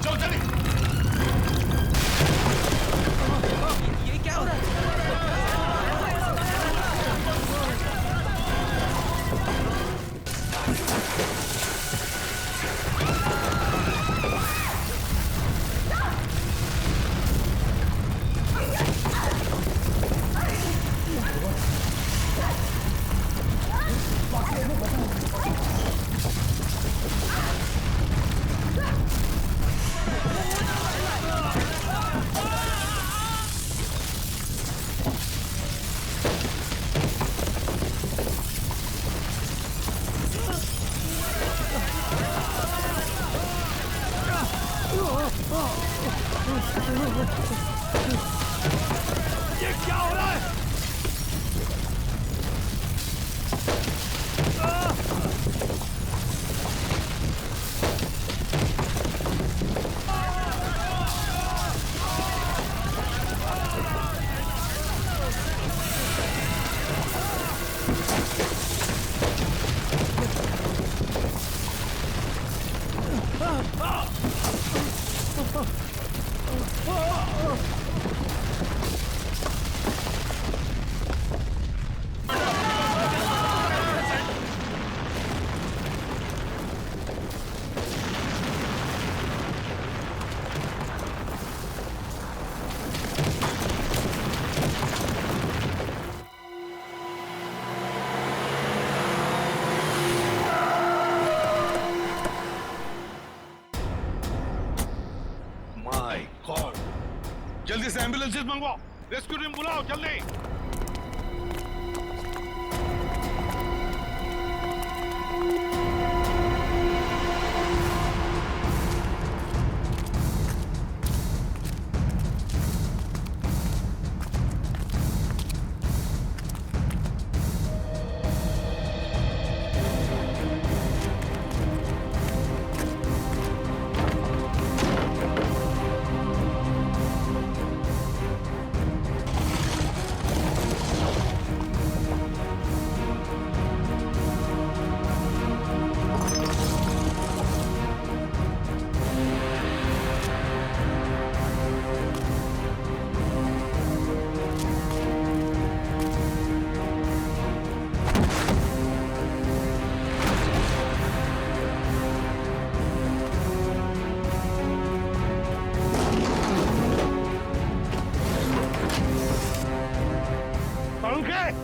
चलो चलिए। ये क्या हो रहा है? ये क्या हो रहा है? माय गॉड, जल्दी से एम्बुलेंसेस मंगवाओ, रेस्क्यू टीम बुलाओ जल्दी।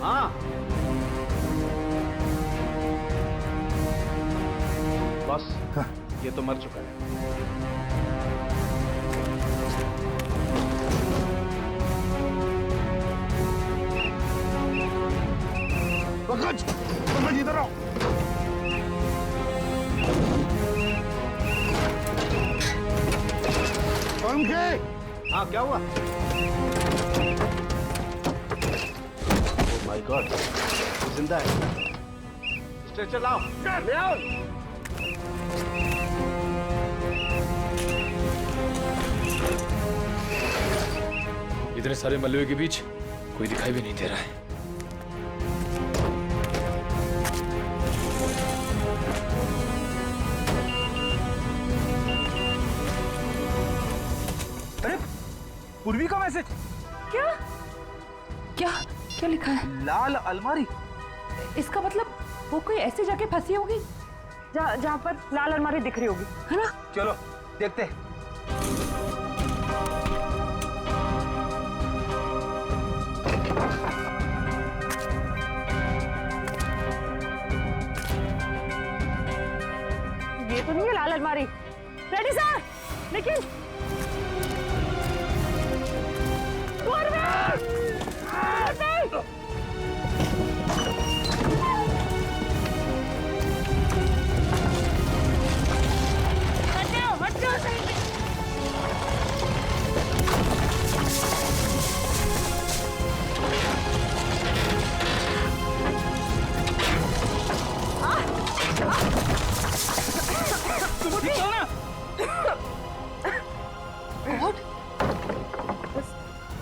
हाँ, बस ये तो मर चुका है। पंकज, पंकज इधर आओ। पंकज, हाँ क्या हुआ? माय गॉड, जिंदा है। स्ट्रेचर लाओ, ले आओ। इतने सारे मलबे के बीच कोई दिखाई भी नहीं दे रहा है। अरे, पूर्वी का मैसेज। क्या क्या क्या लिखा है? लाल अलमारी। इसका मतलब वो कोई ऐसी जगह फंसी होगी जहाँ पर लाल अलमारी दिख रही होगी, है ना? चलो देखते हैं। ये तो नहीं है लाल अलमारी। रेडी सर, लेकिन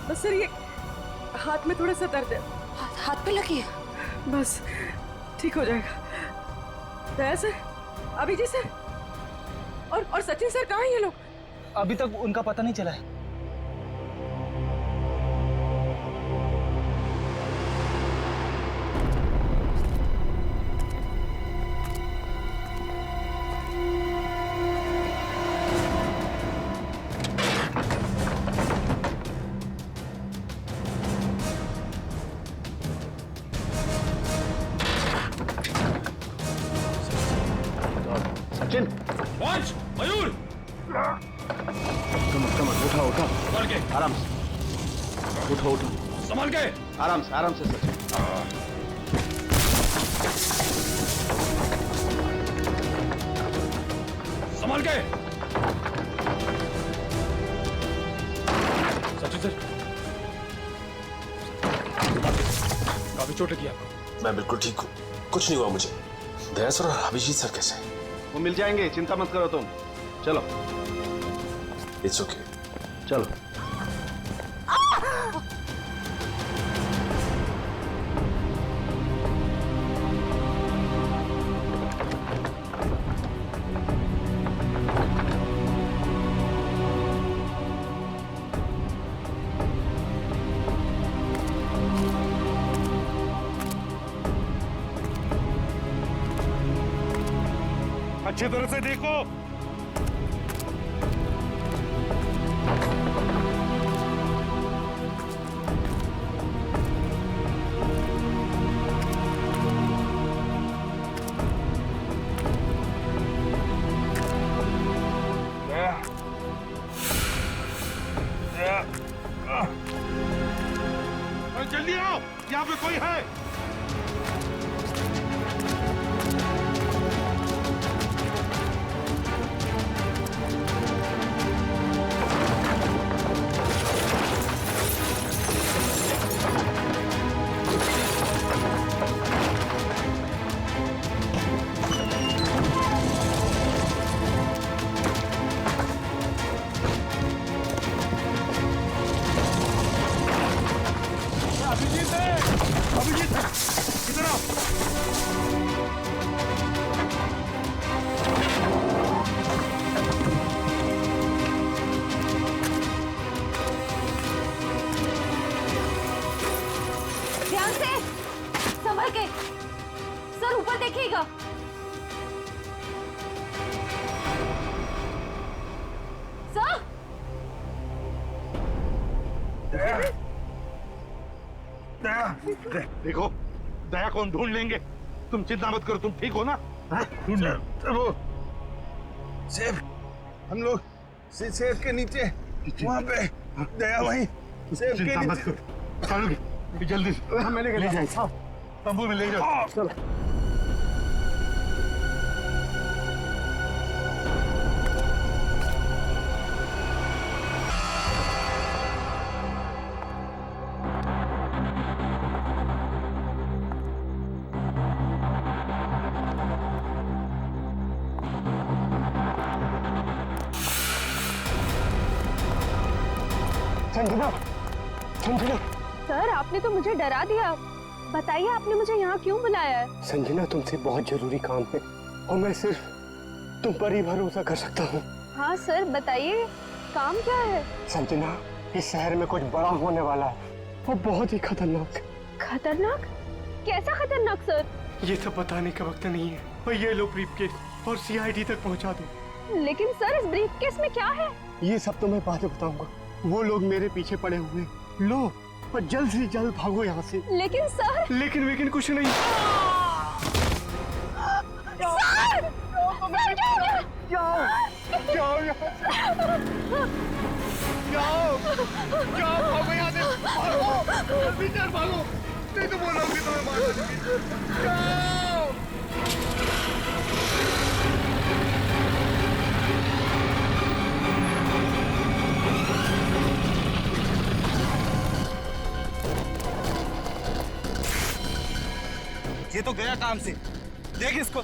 बस सर, ये हाथ में थोड़ा सा दर्द है। हाथ पे लगी है? बस ठीक हो जाएगा। दया सर, अभिजीत सर और सचिन सर कहाँ हैं ये लोग? अभी तक उनका पता नहीं चला है। सचिन, वंश, मयूर, कम उठा उठा, संभाल के, आराम से उठो उठो, संभाल के। आराम से सचिन। संभाल के। सचिन सर, काफी चोट लगी आपको। मैं बिल्कुल ठीक हूँ, कुछ नहीं हुआ मुझे। दया सर और अभिजीत सर कैसे हैं? वो मिल जाएंगे, चिंता मत करो तुम। चलो इट्स ओके। चलो। अच्छी तरह से देखो। जल्दी आओ, यहाँ पे कोई है। अभिजीत इधर आओ। ध्यान से, संभल के। सर ऊपर देखिएगा। सर, देखो, दया कौन ढूंढ लेंगे। तुम चिंता मत करो, तुम ठीक हो ना? ढूंढ वो सेब, हम लोग सेब के नीचे वहाँ पे दया वहीं सेब के चिंता मत नीचे। करो, चलो जल्दी से मैंने ले जाओ, तंबू में ले जाओ। चलो। संजना, संजना, सर आपने तो मुझे डरा दिया। बताइए आपने मुझे यहाँ क्यों बुलाया है? संजना तुमसे बहुत जरूरी काम है और मैं सिर्फ तुम पर ही भरोसा कर सकता हूँ। हाँ सर बताइए, काम क्या है? संजना, इस शहर में कुछ बड़ा होने वाला है और बहुत ही खतरनाक। खतरनाक? कैसा खतरनाक सर? ये सब बताने का वक्त नहीं है और ये लो ब्रीफकेस और सीआईडी तक पहुँचा दो। लेकिन सर इस ब्रीफकेस में क्या है? ये सब तो मैं बाद में बताऊंगा। वो लोग मेरे पीछे पड़े हुए हैं। लो और जल्द से जल्द भागो यहाँ से। लेकिन सर। लेकिन कुछ नहीं। सर! सर क्या हो गया? जाओ जाओ यहाँ से। जाओ जाओ, भागो यहाँ से, भागो भीतर भागो, नहीं तो बोलोगे तुम्हें मार दूंगी। जाओ। ये तो गया काम से, देख इसको।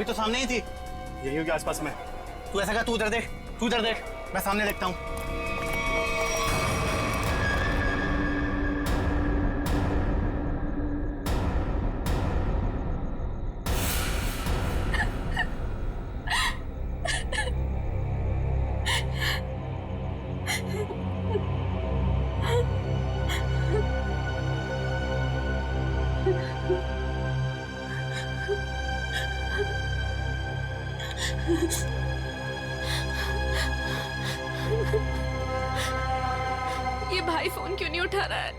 अभी तो सामने ही थी। यही होगी आसपास में। तू ऐसा कर, तू उधर देख, तू उधर देख, मैं सामने देखता हूँ। ये भाई फोन क्यों नहीं उठा रहा है?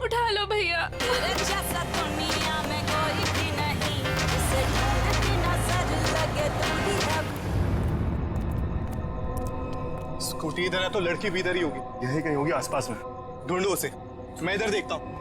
उठा लो भैया। जैसा दुनिया में कोई भी नहीं, जिसे ढूंढती नजर लगे दूरी है। स्कूटी इधर है तो लड़की भी इधर ही होगी। यही कहीं होगी आसपास में। ढूंढो उसे, मैं इधर देखता हूँ।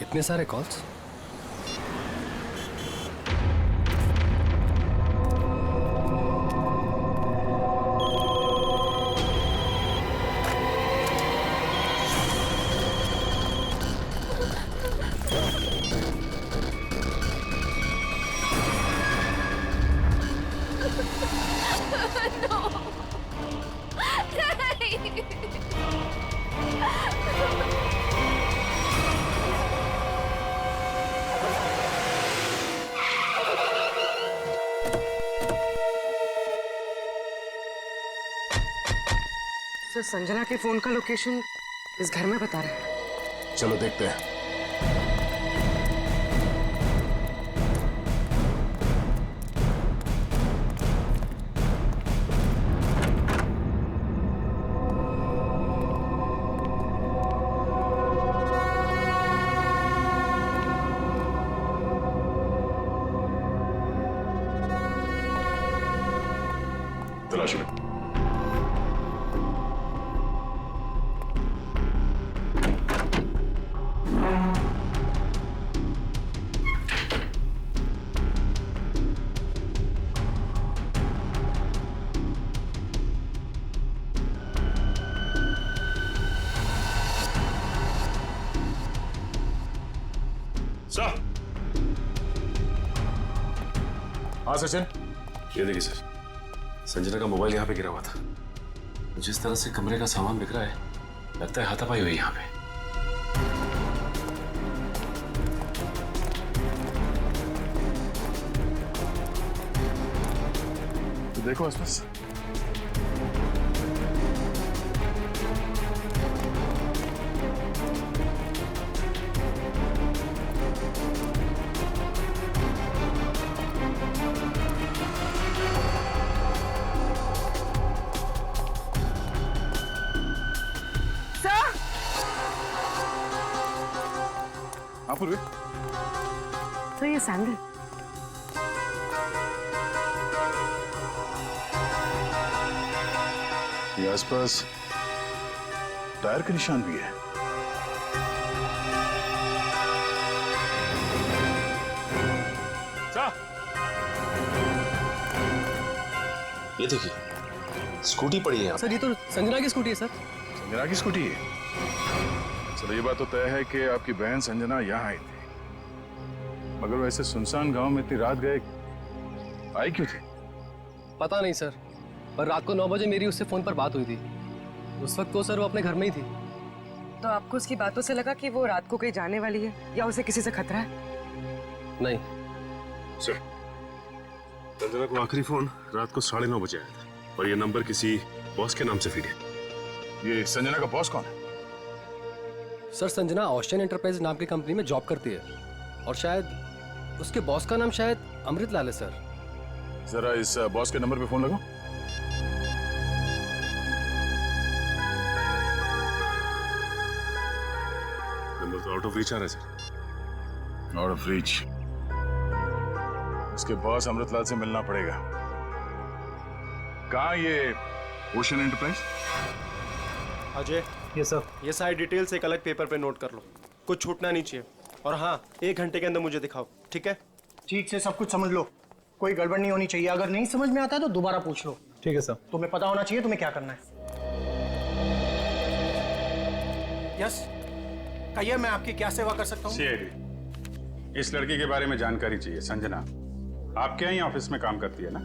इतने सारे कॉल्स? सर, संजना के फोन का लोकेशन इस घर में बता रहा है। चलो देखते हैं। तलाश लो। सर। हाँ सचिन, ये देखिए सर, संजना का मोबाइल यहाँ पे गिरा हुआ था। जिस तरह से कमरे का सामान बिखरा है, लगता है हाथापाई हुई यहाँ पे। तो देखो आसपास। हाँ पूर्वी। सर, ये सैंडल। ये आसपास टायर के निशान भी है। ये देखिए, स्कूटी पड़ी है यहाँ। सर, ये तो संजना की स्कूटी है सर। संजना की स्कूटी है? चलो ये बात तो तय है कि आपकी बहन संजना यहाँ आई थी, मगर वैसे सुनसान गांव में इतनी रात गए आई क्यों थी? पता नहीं सर, पर रात को 9 बजे मेरी उससे फोन पर बात हुई थी। उस वक्त तो सर वो अपने घर में ही थी। तो आपको उसकी बातों से लगा कि वो रात को कहीं जाने वाली है या उसे किसी से खतरा है? नहीं सर, संजना को आखिरी फोन रात को 9:30 बजे आया था और ये नंबर किसी बॉस के नाम से फीड है। ये संजना का बॉस कौन है? सर, संजना ओशियन एंटरप्राइज नाम की कंपनी में जॉब करती है और शायद उसके बॉस का नाम शायद अमृतलाल है सर। जरा इस बॉस के नंबर पे फोन लगाओ। नंबर तो आउट ऑफ रीच आ रहा है सर। Out of reach. उसके बॉस अमृतलाल से मिलना पड़ेगा। कहाँ ये ओशियन एंटरप्राइज? अजय, ये सर, ये सारी डिटेल्स एक अलग पेपर पे नोट कर लो, कुछ छूटना नहीं चाहिए। और हाँ, 1 घंटे के अंदर मुझे दिखाओ, ठीक है? ठीक से सब कुछ समझ लो, कोई गड़बड़ नहीं होनी चाहिए। अगर नहीं समझ में आता है तो दोबारा पूछ लो। ठीक है सर। तुम्हें पता होना चाहिए तुम्हें क्या करना है। यस, कहिए मैं आपकी क्या सेवा कर सकता हूँ? सीआईडी, इस लड़की के बारे में जानकारी चाहिए। संजना आपके यहाँ ऑफिस में काम करती है ना?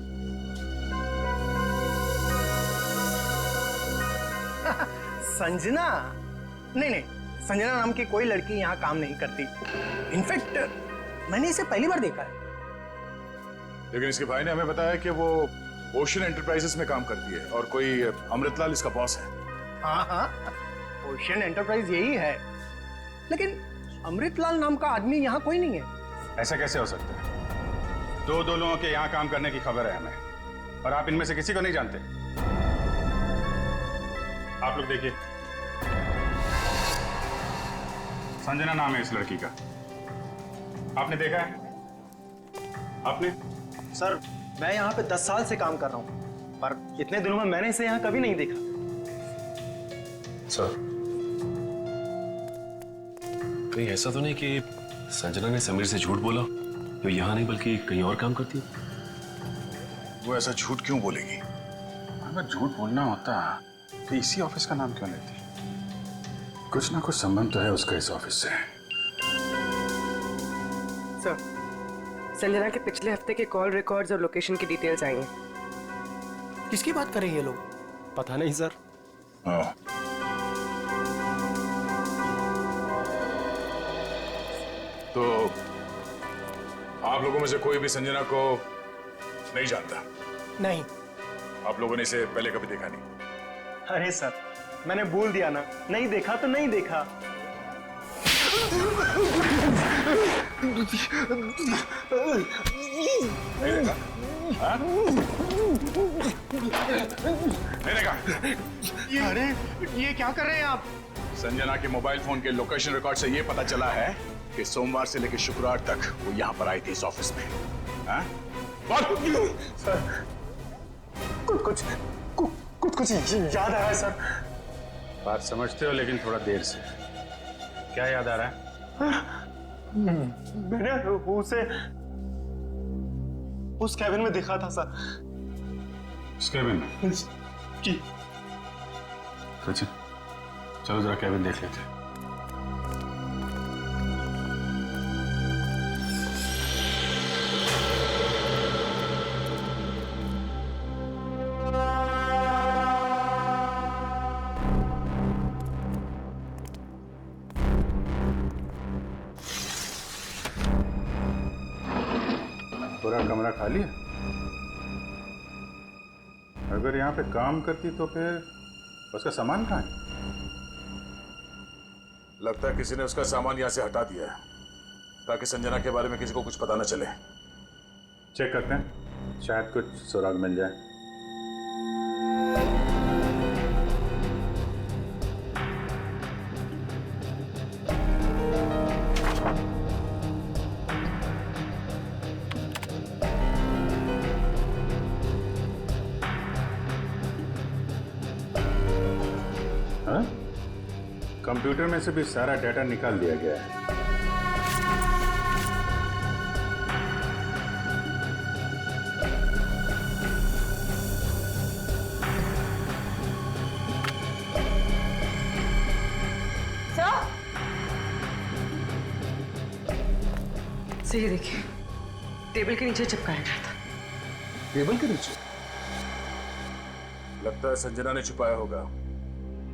संजना? नहीं, संजना नाम की कोई लड़की यहाँ काम नहीं करती। इनफैक्ट मैंने इसे पहली बार देखा है। लेकिन इसके भाई ने हमें बताया कि वो ओशियन एंटरप्राइजेस में काम करती है और कोई अमृतलाल इसका बॉस है। हाँ, ओशियन एंटरप्राइज यही है, लेकिन अमृतलाल नाम का आदमी यहाँ कोई नहीं है। ऐसा कैसे हो सकता है? दो लोगों के यहाँ काम करने की खबर है हमें, और आप इनमें से किसी को नहीं जानते। आप लोग देखिए, संजना नाम है इस लड़की का। आपने देखा है? आपने? सर, मैं यहाँ पे 10 साल से काम कर रहा हूँ, पर इतने दिनों में मैंने इसे यहाँ कभी नहीं देखा। सर, कहीं ऐसा तो नहीं कि संजना ने समीर से झूठ बोला, तो यहाँ नहीं बल्कि कहीं और काम करती है? वो ऐसा झूठ क्यों बोलेगी? अगर झूठ बोलना होता तो इसी ऑफिस का नाम क्यों लेती? कुछ ना कुछ संबंध तो है उसका इस ऑफिस से। सर, संजना के पिछले हफ्ते के कॉल रिकॉर्ड्स और लोकेशन की डिटेल्स आई हैं। किसकी बात कर रहे हैं ये लोग? पता नहीं सर। तो आप लोगों में से कोई भी संजना को नहीं जानता? नहीं। आप लोगों ने इसे पहले कभी देखा नहीं? अरे सर, मैंने बोल दिया ना, नहीं देखा तो नहीं देखा। नहीं देखा? हाँ? नहीं देखा? अरे ये क्या कर रहे हैं आप? संजना के मोबाइल फोन के लोकेशन रिकॉर्ड से ये पता चला है कि सोमवार से लेकर शुक्रवार तक वो यहाँ पर आई थी इस ऑफिस में। हाँ? सर, कुछ याद आ रहा है सर। बात समझते हो, लेकिन थोड़ा देर से। क्या याद आ रहा है? मैंने उसे उस कैबिन में देखा था सर। उस कैबिन में? जी। सचिन, चलो जरा कैबिन देख लेते हैं। पूरा कमरा खाली है? अगर यहाँ पे काम करती तो फिर उसका सामान कहाँ है? लगता है किसी ने उसका सामान यहाँ से हटा दिया है ताकि संजना के बारे में किसी को कुछ पता न चले। चेक करते हैं, शायद कुछ सुराग मिल जाए। हाँ? कंप्यूटर में से भी सारा डाटा निकाल दिया गया है। सही देखिए, टेबल के नीचे चिपकाया गया था। टेबल के नीचे? लगता है संजना ने छुपाया होगा,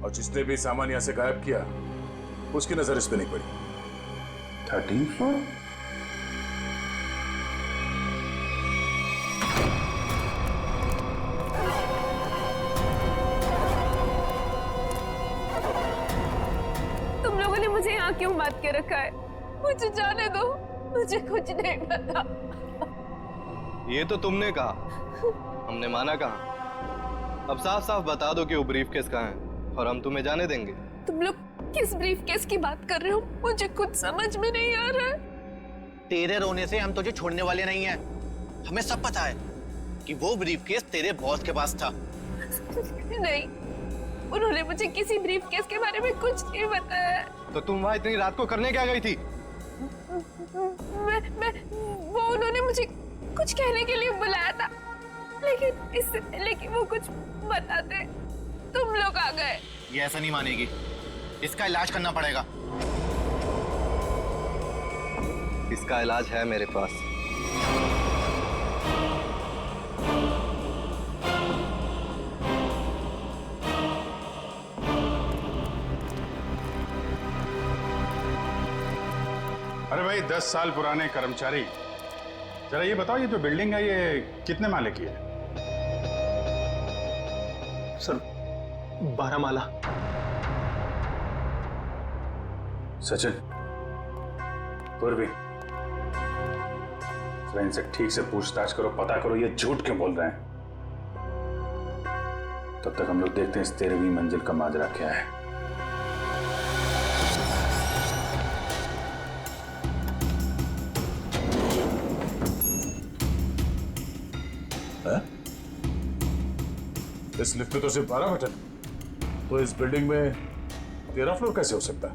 और जिसने भी सामान यहां से गायब किया उसकी नजर इस पे नहीं पड़ी। 13th floor? तुम लोगों ने मुझे यहाँ क्यों बात के रखा है? मुझे जाने दो, मुझे कुछ नहीं पता। ये तो तुमने कहा, हमने माना कहा। अब साफ साफ बता दो कि वो ब्रीफकेस कहाँ है और हम तुम्हें जाने देंगे। तुम लोग किस ब्रीफकेस की बात कर रहे हो? मुझे कुछ समझ में नहीं आ रहा है। तेरे रोने से हम तुझे छोड़ने वाले नहीं हैं। हमें सब पता है कि वो ब्रीफकेस तेरे बॉस के पास था। नहीं, उन्होंने मुझे किसी ब्रीफकेस के बारे में कुछ नहीं बताया। तो तुम वहाँ इतनी रात को करने क्या गई थी? वो उन्होंने मुझे कुछ कहने के लिए बुलाया था, लेकिन इससे पहले कि वो कुछ बताते तुम लोग आ गए। ये ऐसा नहीं मानेगी, इसका इलाज करना पड़ेगा। इसका इलाज है मेरे पास। अरे भाई, 10 साल पुराने कर्मचारी, जरा ये बताओ, ये जो बिल्डिंग है ये कितने माले की है? सर 12 माला। सचिन, पूर्वी, जरा इनसे ठीक से पूछताछ करो, पता करो ये झूठ क्यों बोल रहे हैं। तब तक हम लोग देखते हैं इस 13वीं मंजिल का माजरा क्या है। इस लिफ्ट में तो सिर्फ 12 बटन, तो इस बिल्डिंग में 13 फ्लोर कैसे हो सकता है?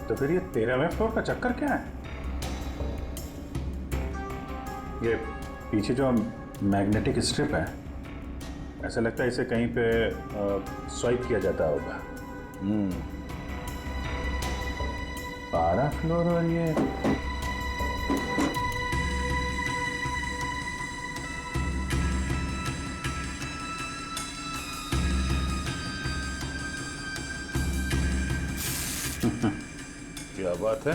तो फिर ये 13वें फ्लोर का चक्कर क्या है? ये पीछे जो मैग्नेटिक स्ट्रिप है, ऐसा लगता है इसे कहीं पे स्वाइप किया जाता होगा। 12 फ्लोर और ये क्या बात है?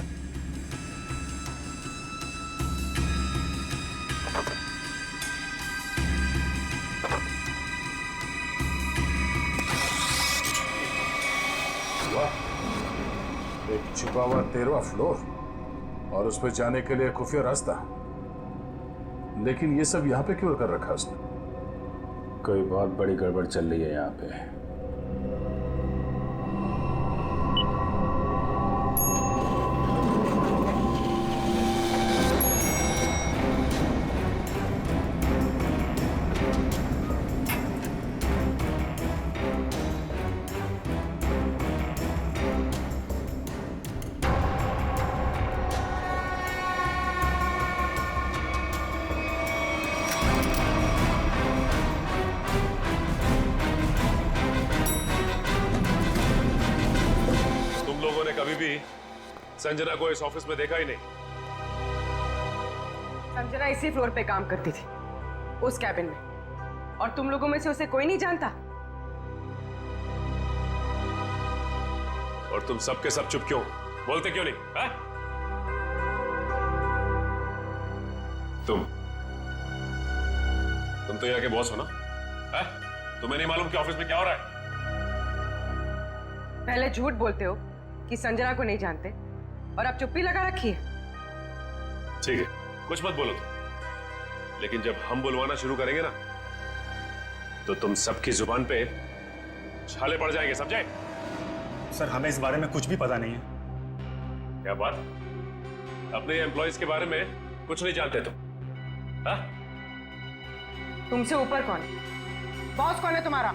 वाह, एक छुपा हुआ 13वां फ्लोर और उस पर जाने के लिए खुफिया रास्ता। लेकिन ये सब यहाँ पे क्यों कर रखा उसने? कोई बहुत बड़ी गड़बड़ चल रही है यहाँ पे। कभी भी संजना को इस ऑफिस में देखा ही नहीं। संजना इसी फ्लोर पे काम करती थी, उस कैबिन में, और तुम लोगों में से उसे कोई नहीं जानता। और तुम सबके सब चुप क्यों? बोलते क्यों नहीं? है? तुम तो यहाँ के बॉस हो ना? है? तुम्हें नहीं मालूम कि ऑफिस में क्या हो रहा है? पहले झूठ बोलते हो कि संजना को नहीं जानते, और अब चुप्पी लगा रखी है। ठीक है, कुछ मत बोलो तुम, लेकिन जब हम बुलवाना शुरू करेंगे ना, तो तुम सबकी जुबान पे छाले पड़ जाएंगे, समझे? सर, हमें इस बारे में कुछ भी पता नहीं है। क्या बात? अपने एम्प्लॉइज के बारे में कुछ नहीं जानते तुम? हाँ? तुमसे ऊपर कौन है? बॉस कौन है तुम्हारा?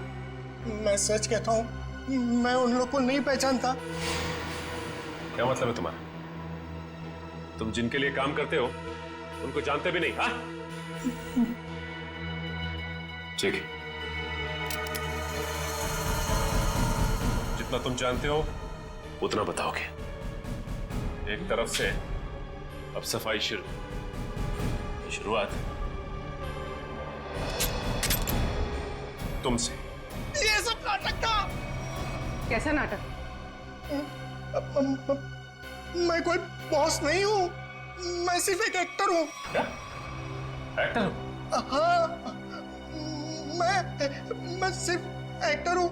मैं सच कहता हूँ, मैं उन लोग को नहीं पहचानता। क्या मतलब है तुम्हारा? तुम जिनके लिए काम करते हो उनको जानते भी नहीं? हाँ? ठीक है, जितना तुम जानते हो उतना बताओगे। एक तरफ से अब सफाई शुरुआत तुमसे। ये सब नाटक था। कैसा नाटक? मैं कोई बॉस नहीं हूँ, मैं सिर्फ एक एक्टर हूँ। एक्टर? हाँ, मैं सिर्फ एक्टर हूँ।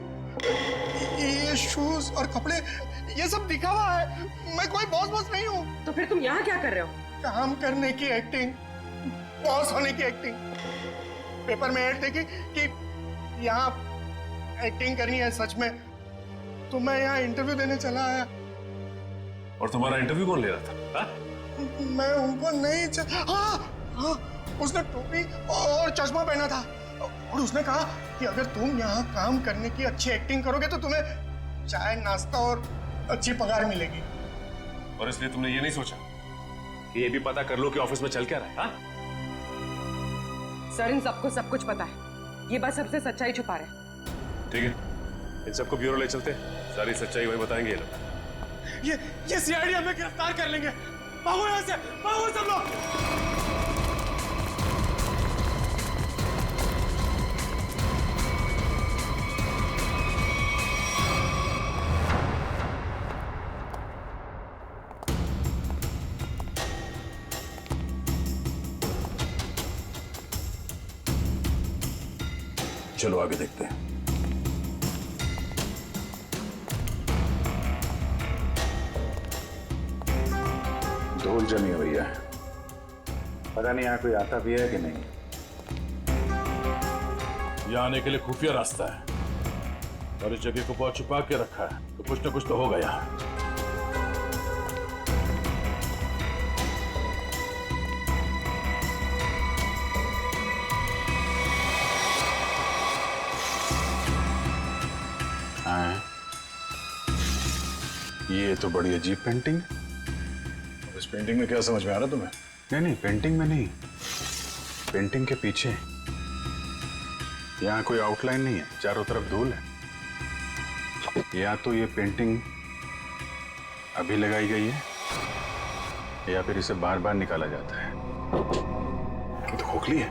ये शूज और कपड़े ये सब दिखावा है, मैं कोई बॉस नहीं हूँ। तो फिर तुम यहाँ क्या कर रहे हो? काम करने की एक्टिंग, बॉस होने की एक्टिंग। पेपर में ऐड देखी कि यहाँ एक्टिंग करनी है सच में, तो मैं यहाँ इंटरव्यू देने चला आया। और तुम्हारा इंटरव्यू कौन ले रहा था? हा? मैं उनको नहीं हाँ, उसने टोपी और चश्मा पहना था और उसने कहा कि अगर तुम यहाँ काम करने की अच्छी एक्टिंग करोगे तो तुम्हें चाय नाश्ता और अच्छी पगार मिलेगी। और इसलिए तुमने ये नहीं सोचा कि ये भी पता कर लो कि ऑफिस में चल क्या रहा है? हा? सर, इन सबको सब कुछ पता है, ये बात सबसे सच्चाई छुपा रहे। ठीक है, इन सबको ब्यूरो ले चलते, सारी सच्चाई वही बताएंगे ये लोग। ये सीआईडी हमें गिरफ्तार कर लेंगे। भागो यहाँ से, भागो सब लोग। चलो आगे देखते हैं। धूल जमी हुई है, पता नहीं यहाँ कोई आता भी है कि नहीं। यहाँ आने के लिए खुफिया रास्ता है और इस जगह को बहुत छुपा के रखा है, तो कुछ ना कुछ तो होगा यहाँ। ये तो बड़ी अजीब पेंटिंग। इस पेंटिंग में क्या समझ में आ रहा तुम्हें? नहीं, पेंटिंग में नहीं, पेंटिंग के पीछे। यहाँ कोई आउटलाइन नहीं है, चारों तरफ धूल है। या तो ये पेंटिंग अभी लगाई गई है या फिर इसे बार बार निकाला जाता है। ये तो खोखली है।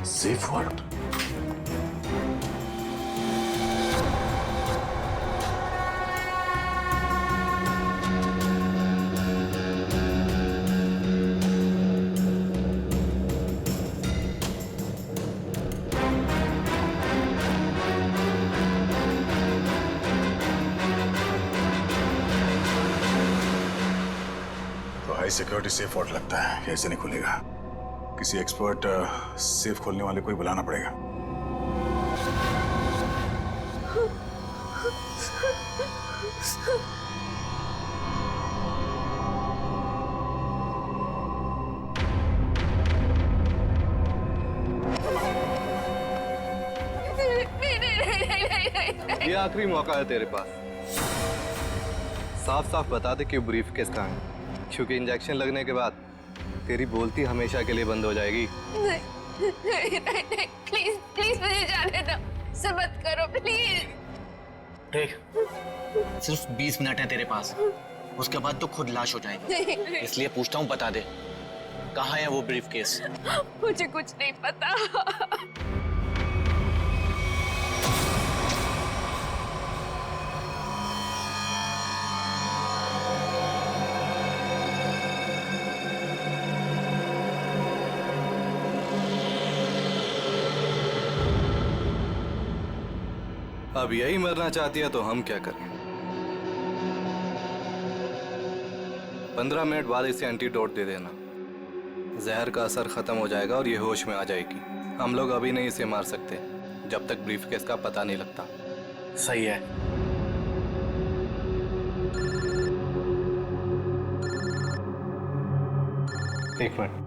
Safe word. तो हाई सिक्योरिटी सेफ वर्ड लगता है, कैसे नहीं खुलेगा? किसी एक्सपर्ट सेफ खोलने वाले को ही बुलाना पड़ेगा। ये आखिरी मौका है तेरे पास। साफ साफ बता दे कि ब्रीफकेस कहाँ है, क्योंकि इंजेक्शन लगने के बाद तेरी बोलती हमेशा के लिए बंद हो जाएगी। नहीं, प्लीज प्लीज मुझे जाने दो, ऐसा मत करो प्लीज। देख, सिर्फ 20 मिनट है तेरे पास, उसके बाद तो खुद लाश हो जाएगी। इसलिए पूछता हूँ, बता दे कहाँ है वो ब्रीफकेस? मुझे कुछ नहीं पता। अब यही मरना चाहती है तो हम क्या करें? 15 मिनट बाद इसे एंटीडोट दे देना, जहर का असर खत्म हो जाएगा और ये होश में आ जाएगी। हम लोग अभी नहीं इसे मार सकते जब तक ब्रीफकेस का पता नहीं लगता। सही है। एक मिनट।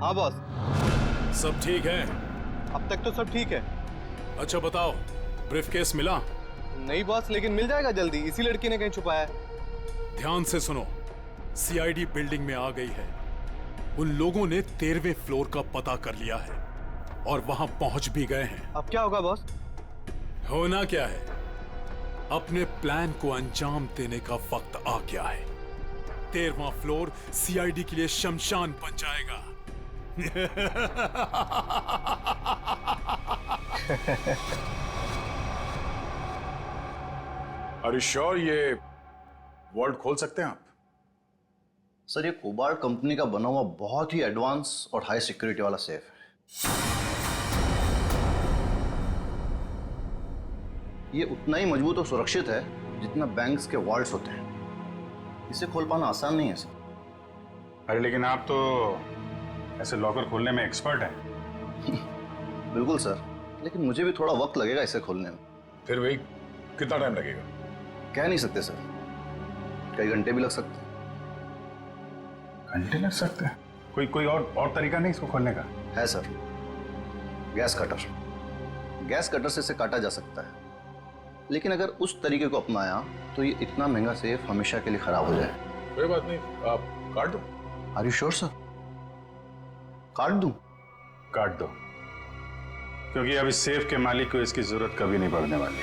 हाँ बॉस। सब ठीक है? अब तक तो सब ठीक है। अच्छा बताओ, ब्रीफकेस मिला? नहीं बॉस, लेकिन मिल जाएगा जल्दी, इसी लड़की ने कहीं छुपाया है। ध्यान से सुनो, सीआईडी बिल्डिंग में आ गई है। उन लोगों ने 13वें फ्लोर का पता कर लिया है और वहां पहुंच भी गए हैं। अब क्या होगा बॉस? होना क्या है, अपने प्लान को अंजाम देने का वक्त आ गया है। 13वां फ्लोर सीआईडी के लिए शमशान बन जाएगा। अरे श्योर ये वॉल्ट खोल सकते हैं आप? सर, ये कोबार्ड कंपनी का बना हुआ बहुत ही एडवांस और हाई सिक्योरिटी वाला सेफ है। ये उतना ही मजबूत और सुरक्षित है जितना बैंक्स के वॉल्ट्स होते हैं। इसे खोल पाना आसान नहीं है सर। अरे लेकिन आप तो ऐसे लॉकर खोलने में एक्सपर्ट हैं। बिल्कुल सर, लेकिन मुझे भी थोड़ा वक्त लगेगा इसे खोलने में। फिर वही कितना टाइम लगेगा? कह नहीं सकते सर, कई घंटे भी लग सकते हैं। घंटे लग सकते हैं? कोई और तरीका नहीं इसको खोलने का? है sir, gas cutter. Gas cutter से इसे काटा जा सकता है, लेकिन अगर उस तरीके को अपनाया तो ये इतना महंगा सेफ हमेशा के लिए खराब हो जाए। कोई बात नहीं, आप काट दो। Are you sure sir? काट दूं? काट दो, क्योंकि अब इस सेफ के मालिक को इसकी जरूरत कभी नहीं पड़ने वाली।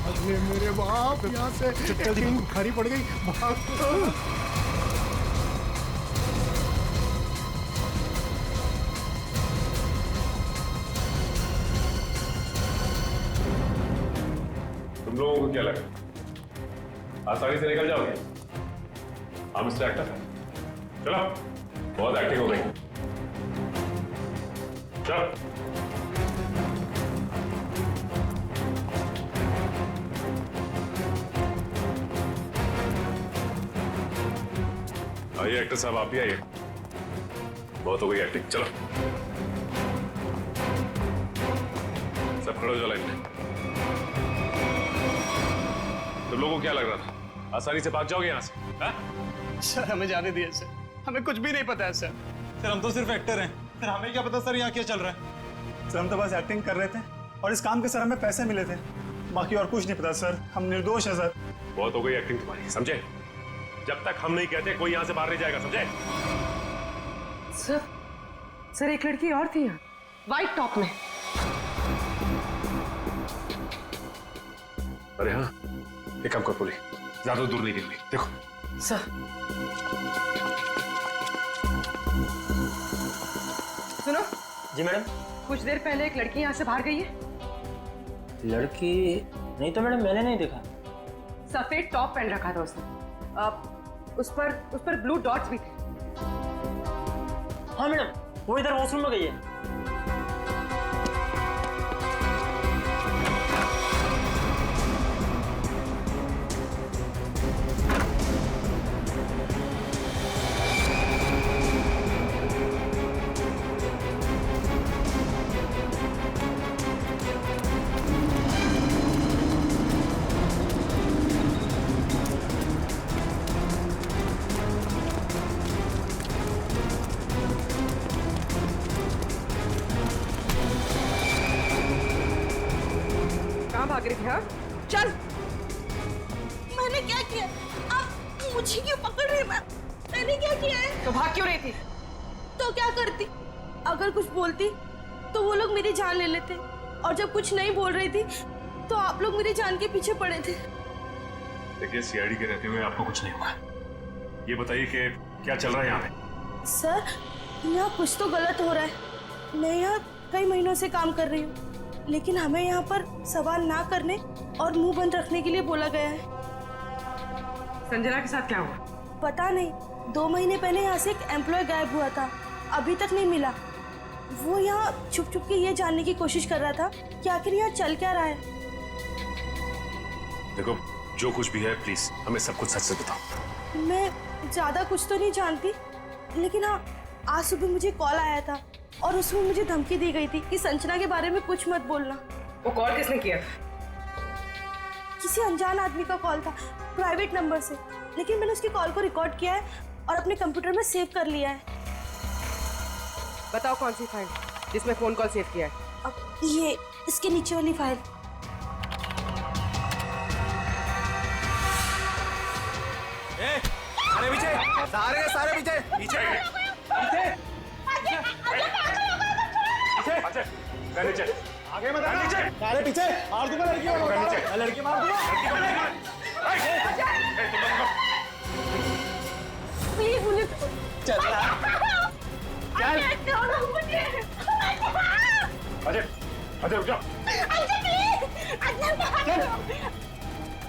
अरे मेरे बाप, यहाँ से एक्टिंग भारी पड़ गई। भाग तुम लोगों को क्या लगा आसानी से निकल जाओगे? हम मिस्टर एक्टर, चलो, बहुत एक्टिंग हो गई, चलो। आइए एक्टर साहब, आप भी आइए, बहुत हो गई एक्टिंग, चलो। सब खड़े हो जाओ लाइन में। तुम लोगों को क्या लग रहा था आसानी से भाग जाओगे यहाँ से? हा? सर हमें जाने दिए सर, हमें कुछ भी नहीं पता है सर। सर हम तो सिर्फ एक्टर हैं, सर हमें क्या पता सर यहाँ क्या चल रहा है। सर हम तो बस एक्टिंग कर रहे थे और इस काम के सर हमें पैसे मिले थे, बाकी और कुछ नहीं पता सर, हम निर्दोष है सर। बहुत हो गई एक्टिंग तुम्हारी, समझे? जब तक हम नहीं कहते कोई यहाँ से बाहर नहीं जाएगा, समझे? सर एक लड़की और थी यहाँ, व्हाइट टॉप में। अरे हाँ, एक काम कर पूरी, ज्यादा दूर नहीं गिरनी, देखो। सर सुनो। जी मैडम। कुछ देर पहले एक लड़की यहाँ से बाहर गई है। लड़की नहीं तो मैडम, मैंने नहीं देखा। सफेद टॉप पहन रखा था उसने, उस पर ब्लू डॉट्स भी थे। हाँ मैडम, वो इधर वॉशरूम में गई है। भाग रही थी? हाँ चल। मैंने क्या किया? आप मुझे क्यों पकड़ रहे हैं? मैंने क्या किया है? तो भाग क्यों रही थी? तो क्या करती? अगर कुछ बोलती तो वो लोग मेरी जान ले लेते, और जब कुछ नहीं बोल रही थी तो आप लोग मेरी जान के पीछे पड़े थे। देखिए, सीआईडी के रहते हुए आपको कुछ नहीं हुआ। ये बताइए कि क्या चल रहा है यहाँ पे? सर, यहाँ कुछ तो गलत हो रहा है। मैं यहाँ कई महीनों से काम कर रही हूँ, लेकिन हमें यहाँ पर सवाल ना करने और मुंह बंद रखने के लिए बोला गया है। संजना के साथ क्या हुआ? पता नहीं, 2 महीने पहले यहाँ से एक एम्प्लॉय गायब हुआ था, अभी तक नहीं मिला। वो यहाँ छुप छुप के ये जानने की कोशिश कर रहा था कि आखिर यहाँ चल क्या रहा है। देखो, जो कुछ भी है प्लीज हमें सब कुछ सच से बताओ। मैं ज्यादा कुछ तो नहीं जानती, लेकिन हाँ, आज सुबह मुझे कॉल आया था और उसमें मुझे धमकी दी गई थी कि संजना के बारे में कुछ मत बोलना। वो कॉल किसने किया? किसी अनजान आदमी का कॉल था, प्राइवेट नंबर से, लेकिन मैंने उसकी कॉल को रिकॉर्ड किया है और अपने कंप्यूटर में सेव कर लिया है। बताओ कौन सी फाइल जिसमें फोन कॉल सेव किया है? अब ये इसके नीचे वाली फाइल। सारे पीछे, सारे पीछे, पीछे, नीचे, आगे मत आना, सारे पीछे, मार दूंगा लड़की को, लड़की मार दूंगा। प्लीज मुझे चल अजय, अजय रुक जाओ।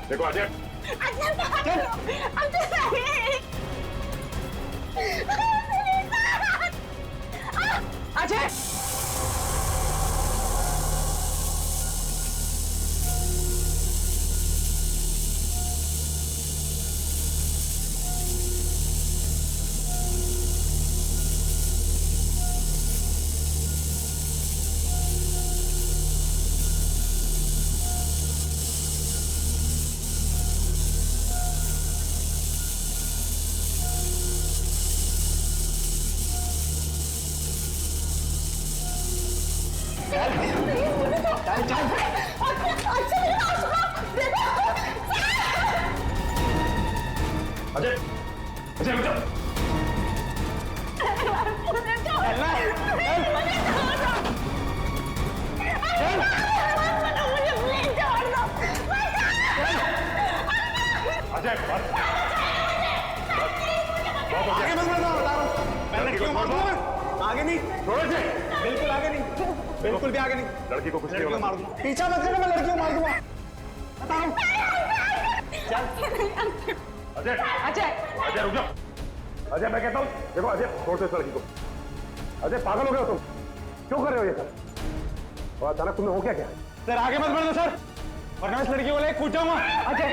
देखो अजय, अजय अजय, अजय रुक जाओ। अजय आगे मत बढ़ो, बता रहा हूँ। मैं लड़की को मार दूंगा। आगे नहीं, बिल्कुल आगे नहीं, बिल्कुल भी आगे नहीं। लड़की को कुछ नहीं होगा। मार दूंगा। पीछा मत करना, मैं लड़की को मार दूंगा। बता रहा हूँ। अजय, अजय रुक जाओ। अजय मैं कहता हूँ, देखो अजय छोड़ दो इस लड़की को। अजय पागल हो गए हो तुम? क्यों कर रहे हो ये सब? और अचानक तुम्हें हो क्या क्या? सर आगे मत बढ़ो सर, वरना इस लड़की को लेकर कूद जाऊंगा। अजय,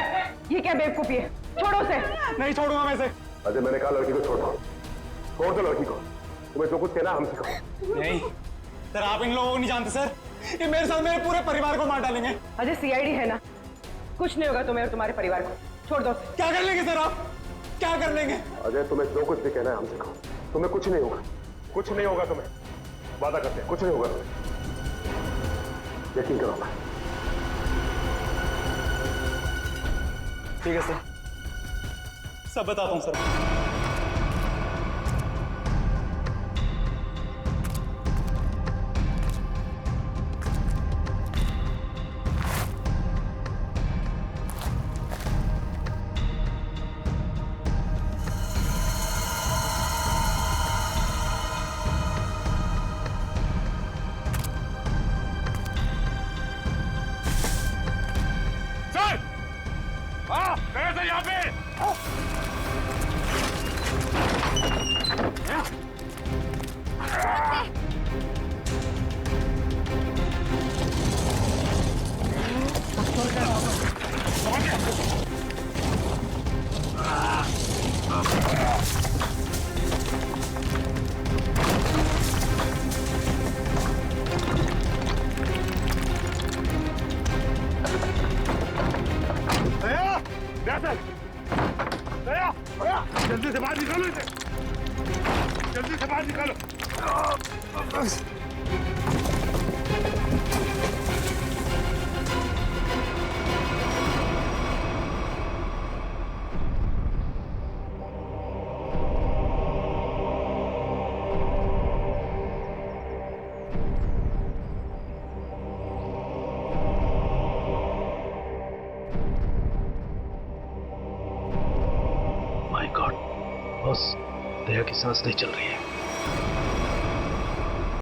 ये क्या बेवकूफी है? छोड़ो उसे। नहीं छोड़ूंगा मैं इसे। अजय मैंने कहा लड़की को छोड़ दो, छोड़ दो लड़की को। तुम्हें जो कुछ कहना हम सिखाओ। नहीं सर, आप इन लोगों को नहीं जानते सर, ये मेरे साथ मेरे पूरे परिवार को मार डालेंगे। अजय सीआईडी है ना, कुछ नहीं होगा तुम्हें और तुम्हारे परिवार को। छोड़ दो। क्या कर लेंगे सर आप, क्या कर लेंगे? अजय तुम्हें जो कुछ भी कहना है हम सिखाओ। तुम्हें कुछ नहीं होगा, कुछ नहीं होगा तुम्हें, वादा करते हैं कुछ नहीं होगा तुम्हें, यकीन करो। ठीक है सर, सब बताता हूँ सर। यहाँ पे जल्दी से बाहर निकालो इसे, जल्दी से बाहर निकालो। माय गॉड बॉस, दया की सांस नहीं चल रही है।